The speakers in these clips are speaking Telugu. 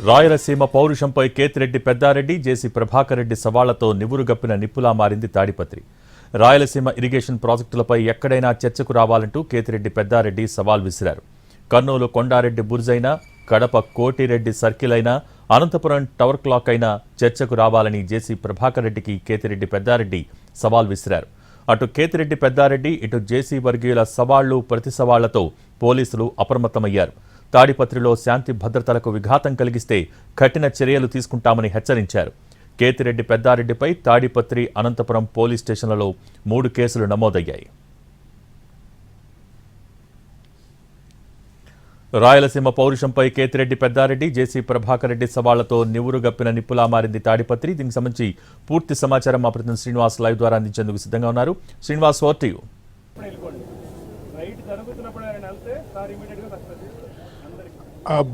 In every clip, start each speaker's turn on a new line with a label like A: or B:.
A: రాయలసీమ పౌరుషంపై కేతిరెడ్డి పెద్దారెడ్డి, జేసీ ప్రభాకర్ రెడ్డి సవాళ్లతో నివురుగప్పిన నిప్పులా మారింది తాడిపత్రి. రాయలసీమ ఇరిగేషన్ ప్రాజెక్టులపై ఎక్కడైనా చర్చకు రావాలంటూ కేతిరెడ్డి పెద్దారెడ్డి సవాల్ విసిరారు. కర్నూలు కొండారెడ్డి బుర్జ్ అయినా, కడప కోటిరెడ్డి సర్కిల్ అయినా, అనంతపురం టవర్ క్లాక్ అయినా చర్చకు రావాలని జేసీ ప్రభాకర్ రెడ్డికి కేతిరెడ్డి పెద్దారెడ్డి సవాల్ విసిరారు. అటు కేతిరెడ్డి పెద్దారెడ్డి, ఇటు జేసీ వర్గీయుల సవాళ్లు ప్రతి సవాళ్లతో పోలీసులు అప్రమత్తమయ్యారు. తాడిపత్రిలో శాంతి భద్రతలకు విఘాతం కలిగిస్తే కఠిన చర్యలు తీసుకుంటామని హెచ్చరించారు. కేతిరెడ్డి పెద్దారెడ్డిపై తాడిపత్రి, అనంతపురం పోలీస్ స్టేషన్లలో 3 కేసులు నమోదయ్యాయి. రాయలసీమ పౌరుషంపై కేతిరెడ్డి పెద్దారెడ్డి, జేసీ ప్రభాకర్ రెడ్డి సవాళ్లతో నివురుగప్పిన నిప్పులా మారింది తాడిపత్రి. దీనికి సంబంధించి పూర్తి సమాచారం మా ప్రతినిధి శ్రీనివాస్ లైవ్ ద్వారా అందించేందుకు సిద్ధంగా ఉన్నారు. Srinivas, over to you.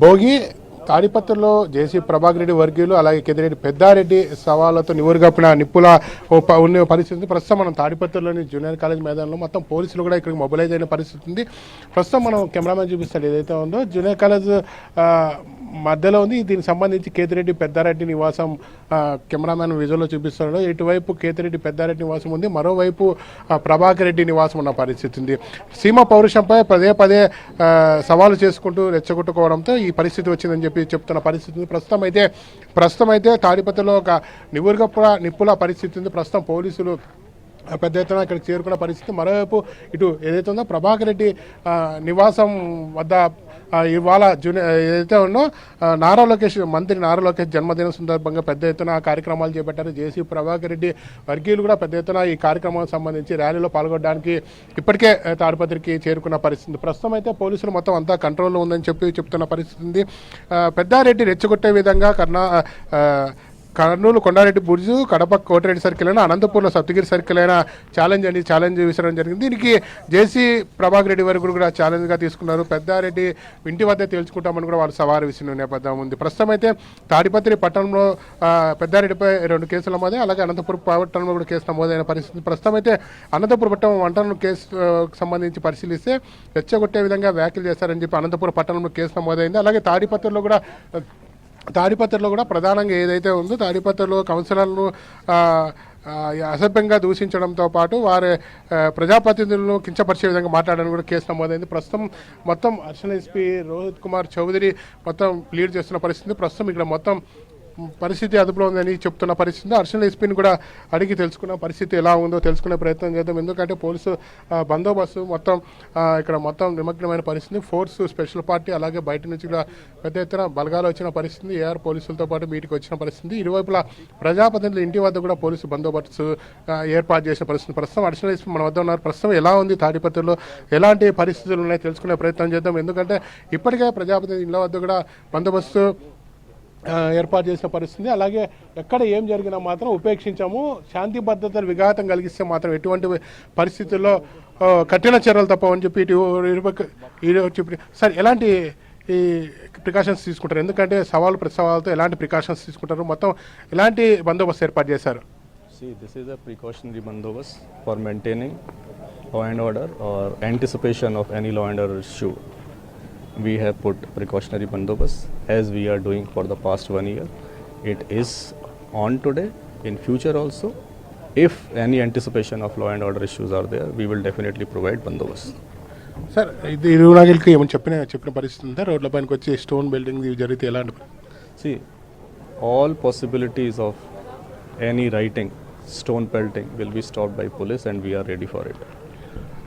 B: Bhogi తాడిపత్రిలో జేసీ ప్రభాకర్ రెడ్డి వర్గీయులు అలాగే కేతిరెడ్డి పెద్దారెడ్డి సవాళ్లతో నివురుగప్పిన నిప్పుల ఉన్న పరిస్థితి. ప్రస్తుతం మనం తాడిపత్రిలోని జూనియర్ కాలేజ్ మైదానంలో మొత్తం పోలీసులు కూడా ఇక్కడికి మొబిలైజ్ అయిన పరిస్థితి ఉంది. ప్రస్తుతం మనం కెమెరామెన్ చూపిస్తాడు ఏదైతే ఉందో జూనియర్ కాలేజ్ మధ్యలో ఉంది. దీనికి సంబంధించి కేతిరెడ్డి పెద్దారెడ్డి నివాసం కెమెరామెన్ విజువల్లో చూపిస్తున్నాడు. ఇటువైపు కేతిరెడ్డి పెద్దారెడ్డి నివాసం ఉంది, మరోవైపు ప్రభాకర్ రెడ్డి నివాసం ఉన్న పరిస్థితి ఉంది. సీమ పౌరుషంపై పదే పదే సవాలు చేసుకుంటూ రెచ్చగొట్టుకోవడంతో ఈ పరిస్థితి వచ్చిందని చెప్తున్న పరిస్థితి ఉంది. ప్రస్తుతం అయితే తాడిపత్రిలో ఒక నిప్పుల పరిస్థితి ఉంది. ప్రస్తుతం పోలీసులు పెద్ద ఎత్తున ఇక్కడికి చేరుకున్న పరిస్థితి. మరోవైపు ఇటు ఏదైతే ఉందో ప్రభాకర్ రెడ్డి నివాసం వద్ద ఇవాళ ఏదైతే ఉన్నో మంత్రి నారా లోకేష్ జన్మదినం సందర్భంగా పెద్ద ఎత్తున కార్యక్రమాలు చేపట్టారు. జేసీ ప్రభాకర్ రెడ్డి వర్గీయులు కూడా పెద్ద ఎత్తున ఈ కార్యక్రమానికి సంబంధించి ర్యాలీలో పాల్గొనడానికి ఇప్పటికే తాడిపత్రికి చేరుకున్న పరిస్థితి. ప్రస్తుతం అయితే పోలీసులు మొత్తం అంతా కంట్రోల్లో ఉందని చెప్తున్న పరిస్థితి ఉంది. పెద్దారెడ్డి రెచ్చగొట్టే విధంగా కర్నూలు కొండారెడ్డి బుర్జ్, కడప కోటిరెడ్డి సర్కిల్ అయినా, అనంతపూర్లో సప్తగిరి సర్కిల్ అయినా ఛాలెంజ్ విసరడం జరిగింది. దీనికి జేసీ ప్రభాకర్ రెడ్డి వరకు కూడా ఛాలెంజ్గా తీసుకున్నారు. పెద్దారెడ్డి ఇంటి వద్ద తేల్చుకుంటామని కూడా వాళ్ళు సవాలు విసిన నేపథ్యం ఉంది. ప్రస్తుతం అయితే తాడిపత్రి పట్టణంలో పెద్దారెడ్డిపై 2 కేసులు నమోదే, అలాగే అనంతపురం పట్టణంలో కూడా కేసు నమోదైన పరిస్థితి. ప్రస్తుతం అయితే అనంతపురం పట్టణం వంటలను కేసుకు సంబంధించి పరిశీలిస్తే రెచ్చగొట్టే విధంగా వ్యాఖ్యలు చేశారని చెప్పి అనంతపురం పట్టణంలో కేసు నమోదైంది. అలాగే తాడిపత్రిలో కూడా ప్రధానంగా ఏదైతే ఉందో తాడిపత్రిలో కౌన్సిలర్లను అసభ్యంగా దూషించడంతో పాటు వారి ప్రజాప్రతినిధులను కించపరిచే విధంగా మాట్లాడడం కూడా కేసు నమోదైంది. ప్రస్తుతం మొత్తం అడిషనల్ ఎస్పీ రోహిత్ కుమార్ చౌదరి మొత్తం లీడ్ చేస్తున్న పరిస్థితి. ప్రస్తుతం ఇక్కడ మొత్తం పరిస్థితి అదుపులో ఉందని చెప్తున్న పరిస్థితి. అడిషనల్ ఎస్పీని కూడా అడిగి తెలుసుకున్న పరిస్థితి ఎలా ఉందో తెలుసుకునే ప్రయత్నం చేద్దాం. ఎందుకంటే పోలీసు బందోబస్తు ఇక్కడ మొత్తం నిమగ్నమైన పరిస్థితి. ఫోర్స్, స్పెషల్ పార్టీ అలాగే బయట నుంచి కూడా పెద్ద ఎత్తున బలగాలు వచ్చిన పరిస్థితి. ఏఆర్ పోలీసులతో పాటు మీటికి వచ్చిన పరిస్థితి. ఇరువైపులా ప్రజాప్రతినిధుల ఇంటి వద్ద కూడా పోలీసు బందోబస్తు ఏర్పాటు చేసిన పరిస్థితి. ప్రస్తుతం అడిషనల్ ఎస్పీ మన వద్ద ఉన్నారు. ప్రస్తుతం ఎలా ఉంది తాడిపత్రిలో, ఎలాంటి పరిస్థితులు ఉన్నాయి తెలుసుకునే ప్రయత్నం చేద్దాం. ఎందుకంటే ఇప్పటికే ప్రజాప్రతినిధుల ఇళ్ల వద్ద కూడా బందోబస్తు ఏర్పాటు చేసిన పరిస్థితి. అలాగే ఎక్కడ ఏం జరిగినా మాత్రం ఉపేక్షించాము, శాంతి భద్రతలు విఘాతం కలిగిస్తే మాత్రం ఎటువంటి పరిస్థితుల్లో కఠిన చర్యలు తప్పవని చెప్పి చెప్పి సార్ ఎలాంటి ఈ ప్రికాషన్స్ తీసుకుంటారు? ఎందుకంటే ప్రతి సవాళ్ళతో ఎలాంటి ప్రికాషన్స్ తీసుకుంటారు? మొత్తం ఎలాంటి బందోబస్తు ఏర్పాటు చేశారు?
C: This is a precautionary bandobast for maintaining law and order or anticipation of any law and order issue. We have put precautionary bandobast as we are doing for the past 1 year. It is on today, in future also. If any anticipation of law and order issues are there, we will definitely provide bandobast.
B: Sir ఇది ఇరువునాగిలకి ఏమైనా చెప్పిన పరిస్థితి ఉందా? రోడ్ల పైనకి వచ్చి స్టోన్ బిల్డింగ్ జరిగితే ఎలాంటి?
C: See, all possibilities of any writing, stone pelting will be stopped by police and we are ready for it.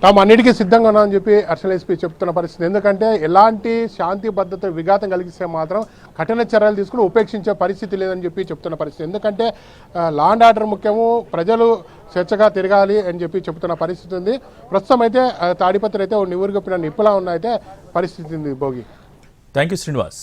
B: తాము అన్నిటికీ సిద్ధంగా ఉన్నామని చెప్పి అడిషనల్ ఎస్పీ చెప్తున్న పరిస్థితి. ఎందుకంటే ఎలాంటి శాంతి భద్రత విఘాతం కలిగిస్తే మాత్రం కఠిన చర్యలు తీసుకుని ఉపేక్షించే పరిస్థితి లేదని చెప్పి చెప్తున్న పరిస్థితి. ఎందుకంటే లా అండ్ ఆర్డర్ ముఖ్యము, ప్రజలు స్వేచ్ఛగా తిరగాలి అని చెప్పి చెప్తున్న పరిస్థితి ఉంది. ప్రస్తుతం అయితే తాడిపత్రి అయితే నివురుగప్పిన నిప్పులా ఉన్న అయితే పరిస్థితి ఉంది. Bhogi,
A: thank you Srinivas.